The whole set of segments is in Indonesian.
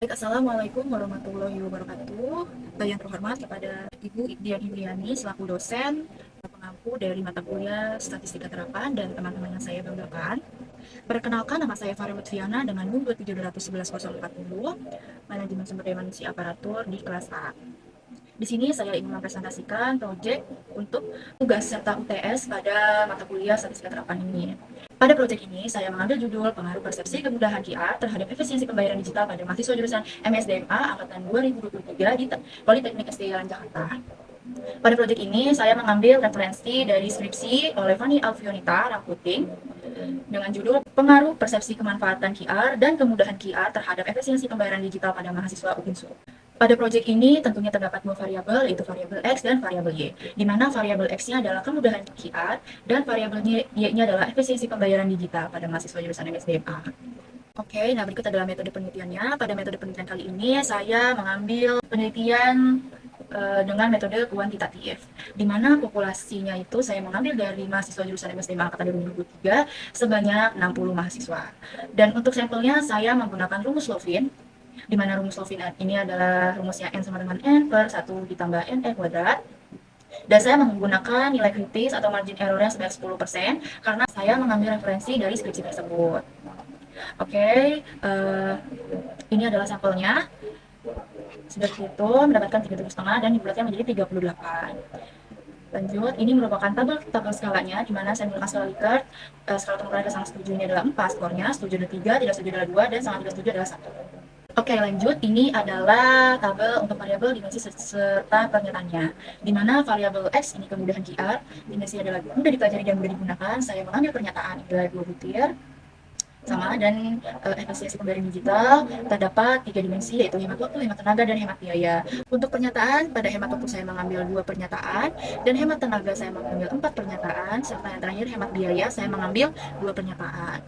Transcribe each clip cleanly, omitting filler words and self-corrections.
Baik, Assalamualaikum warahmatullahi wabarakatuh. Yang terhormat kepada Ibu Dian Indriani selaku dosen pengampu dari mata kuliah Statistika Terapan dan teman-teman yang saya banggakan. Perkenalkan, nama saya Farah Lutfiana dengan NUM 2711040, Manajemen Sumber Daya Manusia Aparatur di kelas A. Di sini saya ingin mempresentasikan proyek untuk tugas serta UTS pada mata kuliah Statistika Terapan ini. Pada proyek ini, saya mengambil judul Pengaruh Persepsi Kemudahan QR terhadap Efisiensi Pembayaran Digital pada mahasiswa jurusan MSDMA angkatan 2023 di Politeknik SDIN Jakarta. Pada proyek ini, saya mengambil referensi dari skripsi oleh Fanny Alfionita Raputing dengan judul Pengaruh Persepsi Kemanfaatan QR dan Kemudahan QR terhadap Efisiensi Pembayaran Digital pada mahasiswa UNSUR. Pada proyek ini tentunya terdapat dua variabel, yaitu variabel X dan variabel Y, di mana variabel X-nya adalah kemudahan QR dan variabel Y-nya adalah efisiensi pembayaran digital pada mahasiswa jurusan MSDMA. Oke, nah berikut adalah metode penelitiannya. Pada metode penelitian kali ini, saya mengambil penelitian dengan metode kuantitatif, di mana populasinya itu saya mengambil dari mahasiswa jurusan MSDMA angkatan 2023 sebanyak 60 mahasiswa. Dan untuk sampelnya saya menggunakan rumus Lovin, di mana rumus Lovin ini adalah rumusnya N sama dengan N per 1 ditambah NE kuadrat. Dan saya menggunakan nilai kritis atau margin errornya sebanyak 10% karena saya mengambil referensi dari skripsi tersebut. Oke, ini adalah sampelnya. Sudah itu mendapatkan 37,5 dan dibulatkan menjadi 38. Lanjut, ini merupakan tabel skalanya, di mana saya menggunakan skala Likert. Skala temukan ke sangat setuju ini adalah 4 skornya, setuju adalah 3, tidak setuju adalah 2, dan sangat tidak setuju adalah 1. Oke, lanjut. Ini adalah tabel untuk variabel dimensi serta pernyataannya. Di mana variabel X ini kemudahan QR, dimensi adalah mudah dipelajari dan mudah digunakan. Saya mengambil pernyataan adalah 2 butir sama, dan efisiensi pembayaran digital terdapat 3 dimensi, yaitu hemat waktu, hemat tenaga, dan hemat biaya. Untuk pernyataan, pada hemat waktu saya mengambil 2 pernyataan, dan hemat tenaga saya mengambil 4 pernyataan, serta yang terakhir hemat biaya saya mengambil 2 pernyataan.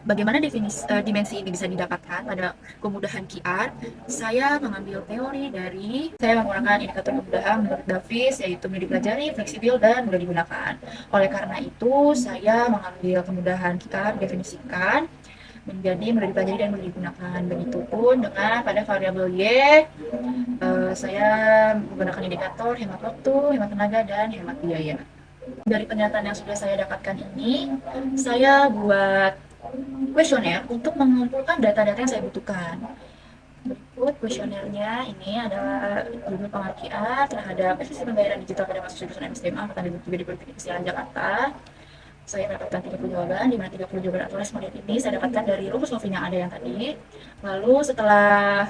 Bagaimana dimensi ini bisa didapatkan pada kemudahan QR? Saya mengambil teori dari, saya menggunakan indikator kemudahan menurut Davis, yaitu mudah dipelajari, fleksibel, dan mudah digunakan. Oleh karena itu, saya mengambil kemudahan QR definisikan menjadi mudah dipelajari dan mudah digunakan. Begitupun dengan pada variabel Y, saya menggunakan indikator hemat waktu, hemat tenaga, dan hemat biaya. Dari pernyataan yang sudah saya dapatkan ini, saya buat kuesioner untuk mengumpulkan data-data yang saya butuhkan. Berikut kuesionernya, ini adalah judul pengaruh QR terhadap efisiensi pembayaran digital pada mahasiswa jurusan MSDMA angkatan 2003 di Politeknik SDIN Jakarta. Saya mendapatkan 30 jawaban, di mana 30 jawaban atau responden ini saya dapatkan dari rumus Lovin yang ada yang tadi. Lalu setelah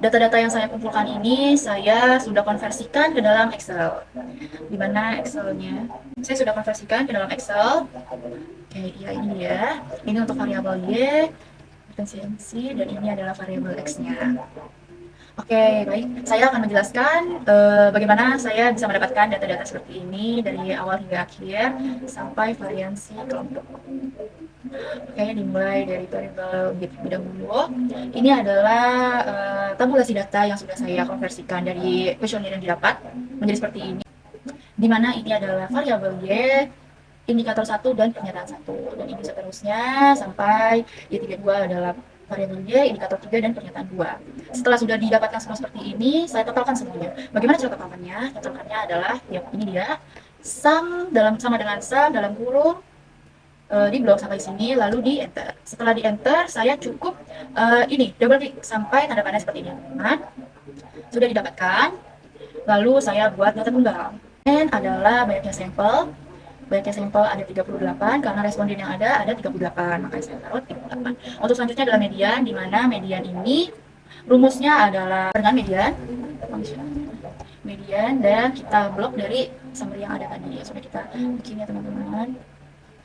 data-data yang saya kumpulkan ini, saya sudah konversikan ke dalam Excel. Di mana Excelnya saya sudah konversikan ke dalam Excel. Oke, ya ini ya. Ini untuk variabel Y, efisiensi, dan ini adalah variabel X-nya. Oke, baik. Saya akan menjelaskan bagaimana saya bisa mendapatkan data-data seperti ini dari awal hingga akhir sampai variansi kelompok. Oke, dimulai dari variabel bidang dulu. Ini adalah tabulasi data yang sudah saya konversikan dari kuesioner yang didapat menjadi seperti ini. Di mana ini adalah variabel Y, indikator 1 dan pernyataan 1, dan ini seterusnya sampai Y32 adalah variabel Y, indikator 3 dan pernyataan 2. Setelah sudah didapatkan semua seperti ini, saya totalkan semuanya. Bagaimana cara totalkannya? Totalkannya adalah ya ini dia, sum sama dengan sum dalam kurung di blok sampai sini, lalu di enter. Setelah di enter, saya cukup ini double klik sampai tanda panah seperti ini. Nah, sudah didapatkan. Lalu saya buat data tunggal. Dan adalah banyaknya sampel. Banyaknya sampel ada 38 karena responden yang ada 38, makanya saya taruh 38. Untuk selanjutnya adalah median, di mana median ini rumusnya adalah dengan median, dan kita blok dari summary yang ada tadi. Ya, sudah kita bikin ya teman-teman.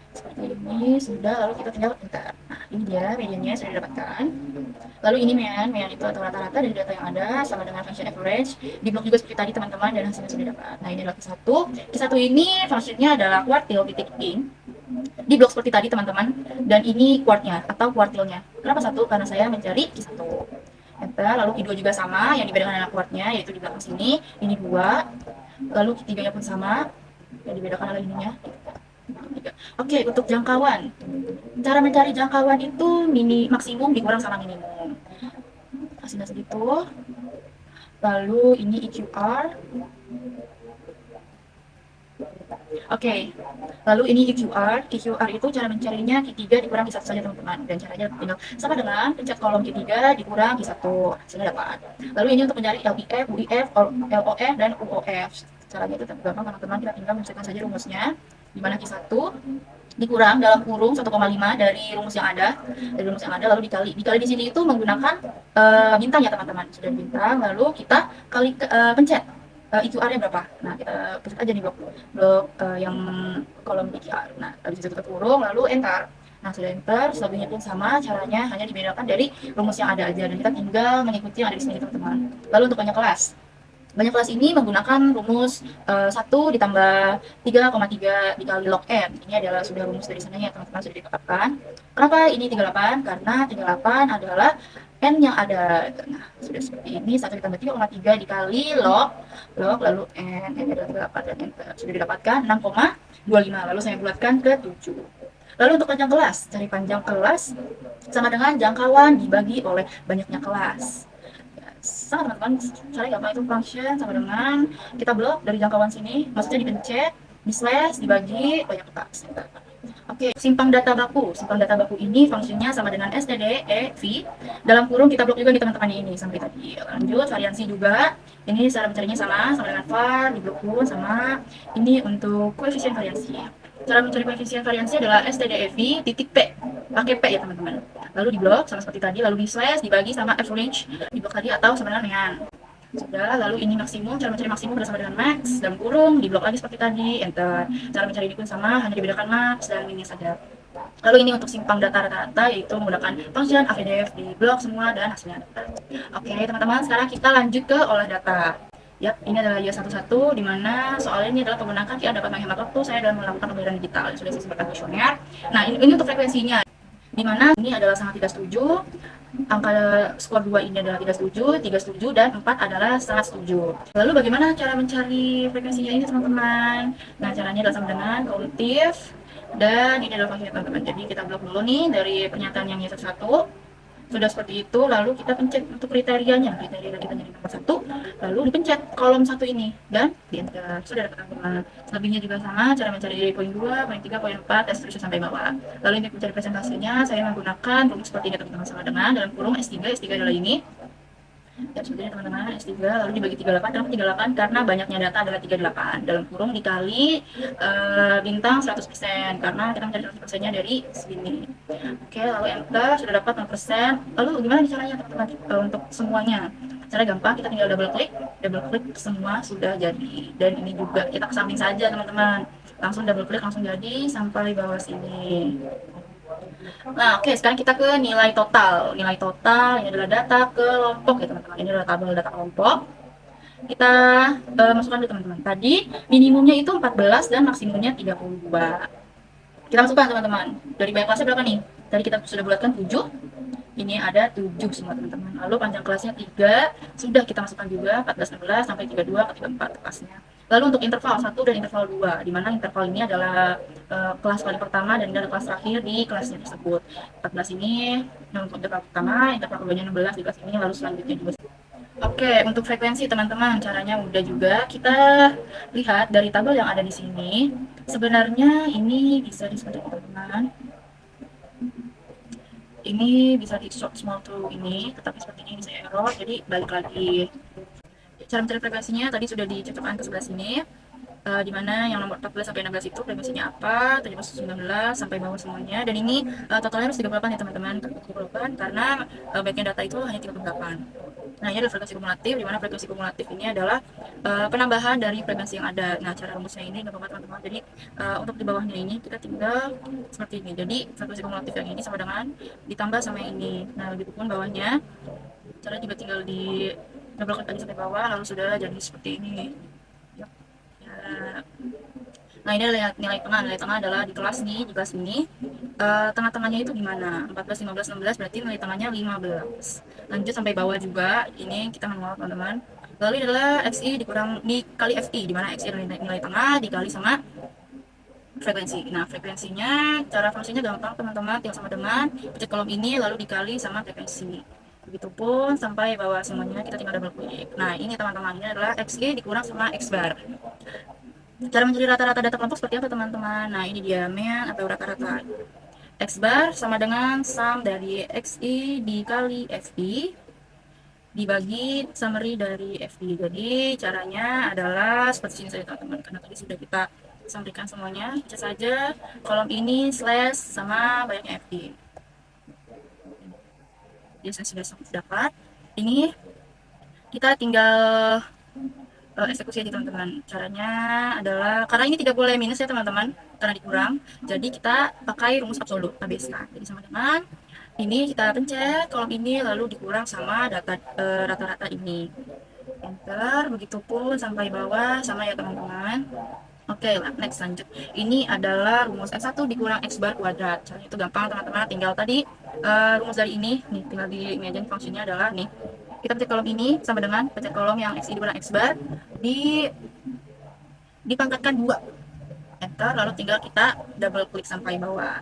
Seperti ini sudah, lalu kita tinggal enter. Nah, ini dia mediannya sudah didapatkan. Lalu ini median itu atau rata-rata dari data yang ada sama dengan function average. Di blok juga seperti tadi teman-teman, dan hasilnya sudah dapat. Nah, ini adalah Q1. Q1 ini functionnya adalah quartile titik ing. Di blok seperti tadi teman-teman, dan ini quartnya atau quartilnya. Kenapa 1? Karena saya mencari Q1. Enter, lalu Q2 juga sama, yang dibedakan adalah quartnya, yaitu di belakang sini. Ini 2. Lalu Q3-nya pun sama, yang dibedakan adalah ininya. Oke, untuk jangkauan. Cara mencari jangkauan itu maksimum dikurang sama minimum. hasilnya segitu. Lalu ini EQR. Oke, lalu ini EQR. EQR itu cara mencarinya Q3 dikurang Q1 saja teman-teman. Dan caranya tinggal sama dengan pencet kolom Q3 dikurang Q1. Hasilnya dapat. Lalu ini untuk mencari LIF, UIF, LOF, dan UOF. Caranya itu gampang teman-teman, kita tinggal mencetkan saja rumusnya. Di mana Q1 dikurang dalam kurung 1,5 dari rumus yang ada, lalu dikali di sini itu menggunakan bintang ya teman-teman. Sudah bintang, lalu kita kali pencet EQR-nya berapa. Nah, kita pencet aja nih blok yang kolom EQR. Nah, habis itu tutup kurung, lalu enter. Nah, sudah enter, selebihnya pun sama, caranya hanya dibedakan dari rumus yang ada aja, dan kita tinggal mengikuti yang ada di sini teman-teman. Lalu untuk banyak kelas ini menggunakan rumus 1 ditambah 3,3 dikali log n. Ini adalah sudah rumus dari sananya teman-teman, sudah ditetapkan. Kenapa ini 38? Karena 38 adalah n yang ada. Nah, sudah seperti ini, 1 ditambah 3,3 dikali log lalu n adalah 38 dan enter. Sudah didapatkan 6,25. Lalu saya bulatkan ke 7. Lalu untuk panjang kelas, cari panjang kelas sama dengan jangkauan dibagi oleh banyaknya kelas. Sama teman-teman, caranya gampang, itu function sama dengan kita blok dari jangkauan sini, maksudnya dipencet, di slash, dibagi banyak kelas. Oke, simpang data baku. Simpang data baku ini fungsinya sama dengan std.ev. Dalam kurung kita blok juga di teman-teman ini sampai tadi. Lanjut, variansi juga. Ini cara mencarinya sama dengan var, di blok pun sama. Ini untuk koefisien variansi. Cara mencari koefisien variansi adalah std.ev titik p, pakai p ya teman-teman. Lalu di blok sama seperti tadi, lalu di slash, dibagi sama average di blok tadi atau sama dengan nean. Sudah, lalu ini maksimum, cara mencari maksimum bersama dengan max, dalam kurung, di blok lagi seperti tadi, enter. Cara mencari ini pun sama, hanya dibedakan max dan ini saja. Lalu ini untuk simpang data rata-rata, yaitu menggunakan function avdf di blok semua dan hasilnya dapat. Oke teman-teman, sekarang kita lanjut ke olah data. Yap, ini adalah YS11, di mana soalnya ini adalah penggunaan yang dapat menghemat waktu saya dalam melakukan pembayaran digital. Sudah saya sebutkan kuesioner. Nah, ini untuk frekuensinya, di mana ini adalah sangat tidak setuju. Angka skor 2 ini adalah tidak setuju, 3 setuju, dan 4 adalah sangat setuju. Lalu bagaimana cara mencari frekuensinya ini teman-teman? Nah, caranya adalah sama dengan kognitif, dan ini adalah fungsinya teman-teman. Jadi kita blok dulu nih dari pernyataan yang Y11. Sudah seperti itu, lalu kita pencet untuk kriterianya. Kriteria kita jadi nomor 1, lalu dipencet kolom 1 ini, dan di enter. Sudah dapat angka. Selebihnya juga sama, cara mencari dari poin 2, poin 3, poin 4, dan seterusnya sampai bawah. Lalu untuk mencari presentasinya, saya menggunakan rumus seperti ini teman-teman, sama dengan dalam kurung S3 adalah ini. Ya, sebenarnya teman-teman, S3 lalu dibagi 38. Kenapa 38? Karena banyaknya data adalah 38. Dalam kurung dikali bintang 100%, karena kita mencari 100%-nya dari sini. Oke, lalu enter, sudah dapat 0%. Lalu gimana caranya teman-teman untuk semuanya? Cara gampang, kita tinggal double klik, semua sudah jadi. Dan ini juga kita kesamping saja teman-teman. Langsung double klik, langsung jadi sampai bawah sini. Nah, oke, sekarang kita ke nilai total. Nilai total ini adalah data kelompok ya teman-teman. Ini adalah tabel data kelompok. Kita masukkan dulu teman-teman. Tadi minimumnya itu 14 dan maksimumnya 32. Kita masukkan teman-teman. Dari banyak kelasnya berapa nih? Tadi kita sudah bulatkan 7. Ini ada 7 semua teman-teman. Lalu panjang kelasnya 3. Sudah kita masukkan juga 14, 16 sampai 32 ke 34 kelasnya. Lalu untuk interval 1 dan interval 2, di mana interval ini adalah kelas paling pertama dan ini adalah kelas terakhir di kelasnya tersebut. 14 ini untuk interval pertama, interval keduanya 16 di kelas ini, lalu selanjutnya juga. Oke, untuk frekuensi teman-teman, caranya mudah juga. Kita lihat dari tabel yang ada di sini. Sebenarnya ini bisa disebut teman-teman. Ini bisa di short small to ini, tetapi sepertinya ini saya error, jadi balik lagi. Cara mencari frekuensinya tadi sudah dicocokkan ke sebelah sini, di mana yang nomor 14 sampai 16 itu frekuensinya apa, tadi masuk 19 sampai bawah semuanya, dan ini totalnya harus 38 ya teman-teman, 38 karena bagian data itu hanya 38. Nah, ini adalah frekuensi kumulatif, di mana frekuensi kumulatif ini adalah penambahan dari frekuensi yang ada. Nah, cara rumusnya ini gampang teman-teman. Jadi untuk di bawahnya ini kita tinggal seperti ini. Jadi frekuensi kumulatif yang ini sama dengan ditambah sama yang ini. Nah, begitupun bawahnya. Cara juga tinggal di double klik aja sampai bawah, lalu sudah jadi seperti ini. Ya. Nah, ini adalah nilai tengah. Nilai tengah adalah di kelas nih, di kelas ini. Tengah-tengahnya itu gimana? 14, 15, 16 berarti nilai tengahnya 15. Lanjut sampai bawah juga. Ini kita manual teman-teman. Lalu ini adalah XI dikali FI, di mana XI adalah nilai tengah dikali sama frekuensi. Nah, frekuensinya, cara fungsinya gampang teman-teman, tinggal sama dengan pencet kolom ini lalu dikali sama frekuensi. Begitupun sampai bawah semuanya, kita tinggal double klik. Nah, ini teman-teman, ini adalah XI dikurang sama X bar. Cara mencari rata-rata data kelompok seperti apa teman-teman? Nah, ini dia mean atau rata-rata. X bar sama dengan sum dari XI dikali FI dibagi summary dari FI. Jadi caranya adalah seperti ini saja teman-teman, karena tadi sudah kita sampaikan semuanya. Baca saja kolom ini slash sama banyaknya FI. Jadi saya sudah dapat. Ini kita tinggal eksekusi aja teman-teman. Caranya adalah, karena ini tidak boleh minus ya teman-teman, karena dikurang, jadi kita pakai rumus absolut ABSK. Jadi sama dengan ini kita pencet kolom ini lalu dikurang sama data rata-rata ini, enter. Begitupun sampai bawah sama ya teman-teman. Oke, next lanjut. Ini adalah rumus X1 dikurang X bar kuadrat. Caranya itu gampang teman-teman, tinggal tadi rumus dari ini nih, tinggal di ini aja. Fungsinya adalah nih, kita pencet kolom ini sama dengan pencet kolom yang XI dikurang X bar dipangkatkan 2, enter, lalu tinggal kita double klik sampai bawah.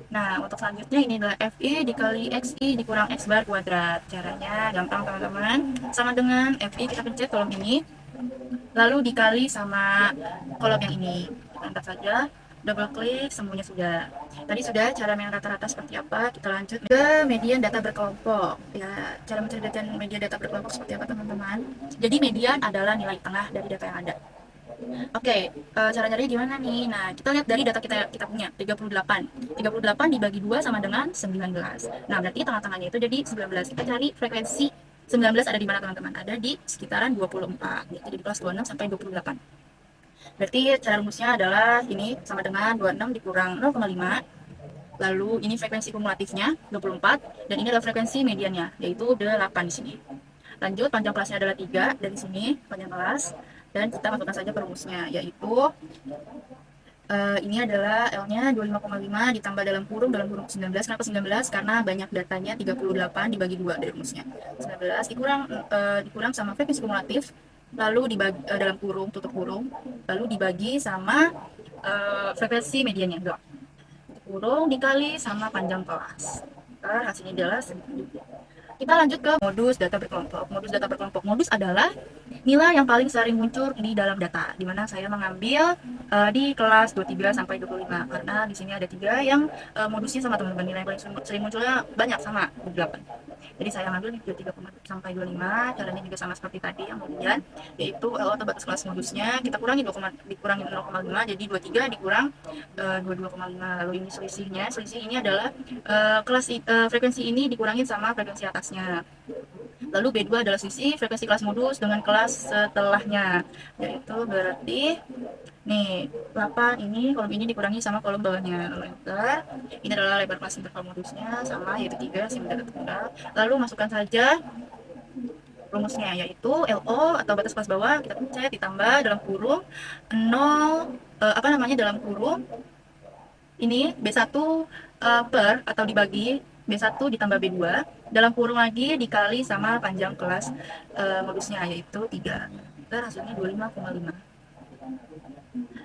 Nah, untuk selanjutnya ini adalah FI dikali XI dikurang X bar kuadrat. Caranya gampang teman-teman, sama dengan FI kita pencet kolom ini lalu dikali sama kolom yang ini, enter saja, double klik, semuanya sudah. Tadi sudah cara main rata-rata seperti apa. Kita lanjut ke median data berkelompok ya. Cara mencari median data berkelompok seperti apa teman-teman? Jadi median adalah nilai tengah dari data yang ada. Oke, cara nyari gimana nih? Nah, kita lihat dari data kita punya 38. 38 dibagi 2 sama dengan 19. Nah, berarti tengah-tengahnya itu jadi 19. Kita cari frekuensi 19 ada di mana teman-teman? Ada di sekitaran 24. Jadi di kelas 26 sampai 28. Berarti cara rumusnya adalah ini sama dengan 26 dikurang 0,5. Lalu ini frekuensi kumulatifnya 24 dan ini adalah frekuensi mediannya yaitu 8 di sini. Lanjut, panjang kelasnya adalah 3 dari sini panjang kelas, dan kita masukkan saja perumusnya yaitu ini adalah L-nya 25,5 ditambah dalam kurung 19. Kenapa 19? Karena banyak datanya 38 dibagi 2 dari rumusnya. 19 dikurang sama frekuensi kumulatif, lalu dibagi dalam kurung, tutup kurung, lalu dibagi sama frekuensi mediannya, kurung dikali sama panjang kelas. Hasilnya adalah 9. Kita lanjut ke modus data berkelompok. Modus data berkelompok. Modus adalah nilai yang paling sering muncul di dalam data, di mana saya mengambil di kelas 23 sampai 25 karena di sini ada 3 yang modusnya sama teman-teman. Nilai yang paling sering munculnya banyak sama 28. Jadi saya ambil di 23 sampai 25. Caranya juga sama seperti tadi yang kemudian, yaitu LO atau batas kelas modusnya kita kurangi dikurangi 0,5 jadi 23 dikurang 22,5. Lalu ini selisihnya. Selisih ini adalah frekuensi ini dikurangi sama frekuensi atasnya. Lalu B2 adalah selisih frekuensi kelas modus dengan kelas setelahnya, yaitu berarti nih 8 ini kolom ini dikurangi sama kolom bawahnya. Lalu enter. Ini adalah lebar kelas interval modusnya sama yaitu 3 sehingga data tunggal. Lalu masukkan saja rumusnya yaitu LO atau batas kelas bawah kita pencet ditambah dalam kurung 0 dalam kurung ini B1 per atau dibagi B1 ditambah B2 dalam kurung lagi dikali sama panjang kelas modusnya yaitu 3. Kita hasilnya 25,5.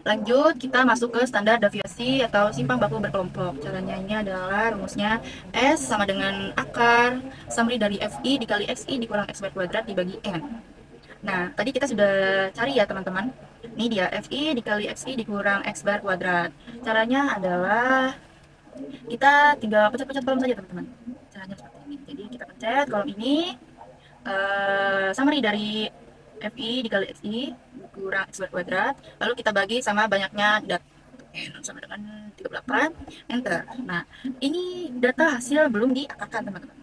Lanjut, kita masuk ke standar deviasi atau simpang baku berkelompok. Caranya ini adalah rumusnya S sama dengan akar summary dari FI dikali XI dikurang X bar kuadrat dibagi N. Nah, tadi kita sudah cari ya teman-teman. Ini dia FI dikali XI dikurang X bar kuadrat. Caranya adalah kita tinggal pencet-pencet kolom saja teman-teman. Caranya seperti ini. Jadi kita pencet kolom ini, summary dari FI dikali XI kurang X bar kuadrat, lalu kita bagi sama banyaknya data N sama dengan 38, enter. Nah, ini data hasil belum diakarkan teman-teman.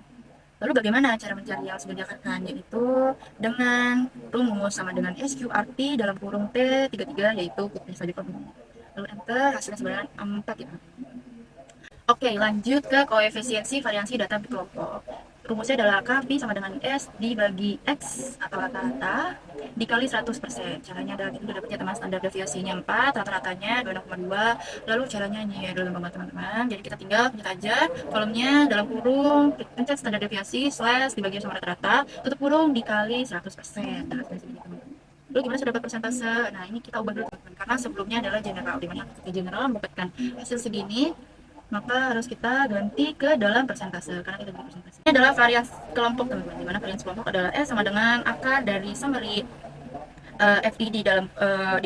Lalu bagaimana cara mencari yang sudah diakarkan? Yaitu dengan rumus sama dengan SQRT dalam kurung T33 yaitu putih saja kolom. Lalu enter, hasilnya sebenarnya 4 ya. Oke, lanjut ke koefisiensi variansi data berkelompok. Rumusnya adalah KV sama dengan S dibagi X atau rata-rata dikali 100%. Caranya adalah kita sudah dapat ya teman, standar deviasinya 4, rata-ratanya 26,2. Lalu caranya ini adalah gampang teman-teman. Jadi kita tinggal pencet aja kolomnya dalam kurung, pencet standar deviasi slash dibagi sama rata-rata, tutup kurung dikali 100%. Nah, lalu gimana sudah dapat persentase? Nah, ini kita ubah dulu teman-teman, karena sebelumnya adalah general, dimana general mendapatkan hasil segini. maka harus kita ganti ke dalam persentase karena kita bagi persentase. Ini adalah varians kelompok teman-teman, di mana varians kelompok adalah S sama dengan akar dari summary FI di dalam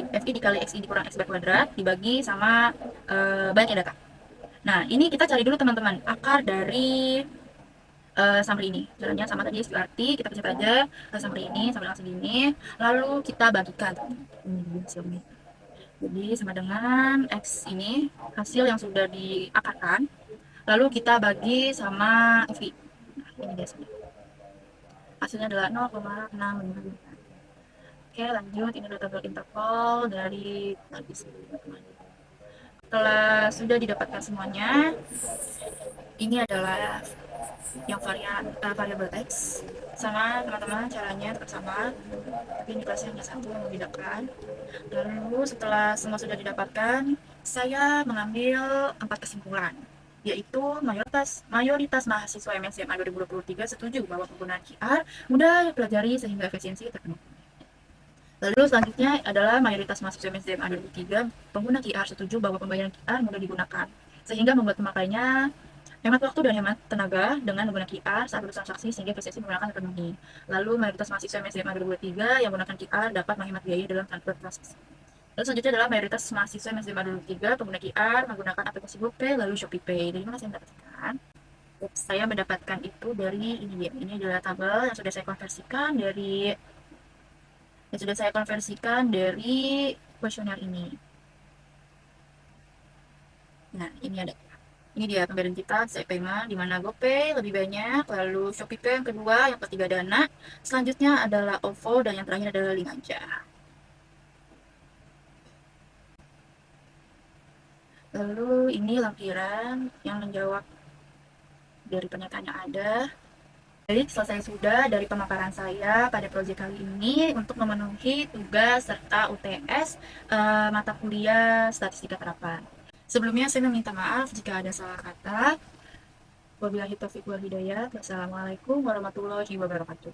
FI dikali XI dikurang X bar kuadrat dibagi sama banyaknya data. Nah, ini kita cari dulu teman-teman akar dari summary ini. Caranya sama tadi SQRT, kita pencet aja summary ini sama dengan segini, lalu kita bagikan. Ini hasilnya. Jadi sama dengan X ini hasil yang sudah diakarkan, lalu kita bagi sama FI. Nah, ini dia hasilnya. Hasilnya adalah 0,6. Oke, lanjut. Ini adalah tabel interval dari tadi teman-teman. Setelah sudah didapatkan semuanya, ini adalah yang variabel X. Sama teman-teman, caranya tetap sama, tapi ini kelasnya hanya satu yang membedakan. Lalu setelah semua sudah didapatkan, saya mengambil 4 kesimpulan, yaitu mayoritas mahasiswa MSCMA 2023 setuju bahwa penggunaan QR mudah dipelajari sehingga efisiensi terpenuhi. Lalu selanjutnya adalah mayoritas mahasiswa MSCMA 2003 pengguna QR setuju bahwa pembayaran QR mudah digunakan, sehingga membuat pemakainya hemat waktu dan hemat tenaga dengan menggunakan QR saat bertransaksi sehingga efisiensi menggunakan terpenuhi. Lalu mayoritas mahasiswa MSCMA 2023 yang menggunakan QR dapat menghemat biaya dalam transaksi. Lalu selanjutnya adalah mayoritas mahasiswa MSCMA 2003 pengguna QR menggunakan aplikasi GoPay lalu ShopeePay. Dari mana saya mendapatkan? Saya mendapatkan itu dari ini dia. Ini adalah tabel yang sudah saya konversikan dari kuesioner ini. Nah, ini dia pembayaran kita, saya payment, di mana GoPay lebih banyak, lalu ShopeePay yang kedua, yang ketiga Dana, selanjutnya adalah OVO, dan yang terakhir adalah link aja. Lalu ini lampiran yang menjawab dari pernyataan yang ada. Jadi selesai sudah dari pemaparan saya pada proyek kali ini untuk memenuhi tugas serta UTS mata kuliah statistika terapan. Sebelumnya saya meminta maaf jika ada salah kata. Wabillahi taufiq wal hidayah. Wassalamualaikum warahmatullahi wabarakatuh.